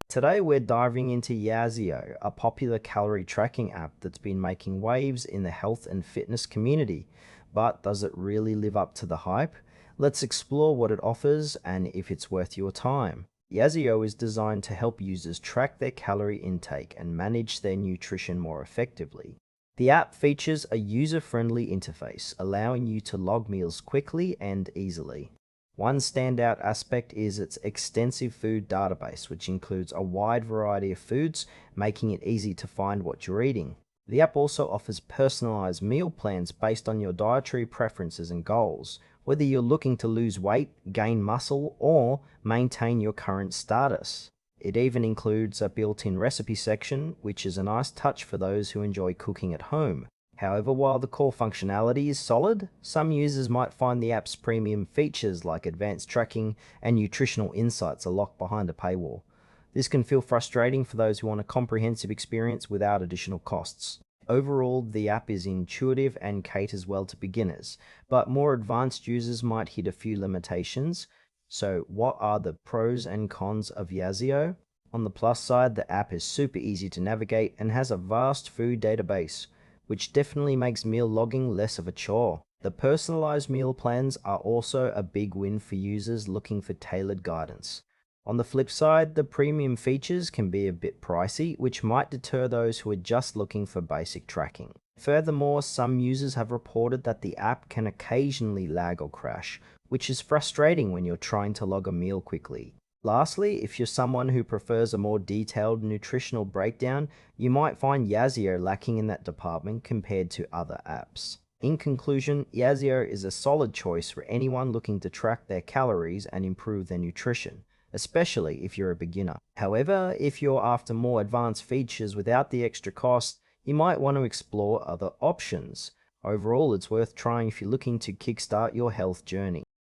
Today we're diving into YAZIO, a popular calorie tracking app that's been making waves in the health and fitness community. But does it really live up to the hype? Let's explore what it offers and if it's worth your time. YAZIO is designed to help users track their calorie intake and manage their nutrition more effectively. The app features a user-friendly interface, allowing you to log meals quickly and easily. One standout aspect is its extensive food database, which includes a wide variety of foods, making it easy to find what you're eating. The app also offers personalized meal plans based on your dietary preferences and goals, whether you're looking to lose weight, gain muscle, or maintain your current status. It even includes a built-in recipe section, which is a nice touch for those who enjoy cooking at home. However, while the core functionality is solid, some users might find the app's premium features like advanced tracking and nutritional insights are locked behind a paywall. This can feel frustrating for those who want a comprehensive experience without additional costs. Overall, the app is intuitive and caters well to beginners, but more advanced users might hit a few limitations. So what are the pros and cons of YAZIO? On the plus side, the app is super easy to navigate and has a vast food database, which definitely makes meal logging less of a chore. The personalized meal plans are also a big win for users looking for tailored guidance. On the flip side, the premium features can be a bit pricey, which might deter those who are just looking for basic tracking. Furthermore, some users have reported that the app can occasionally lag or crash, which is frustrating when you're trying to log a meal quickly. Lastly, if you're someone who prefers a more detailed nutritional breakdown, you might find YAZIO lacking in that department compared to other apps. In conclusion, YAZIO is a solid choice for anyone looking to track their calories and improve their nutrition, especially if you're a beginner. However, if you're after more advanced features without the extra cost, you might want to explore other options. Overall, it's worth trying if you're looking to kickstart your health journey.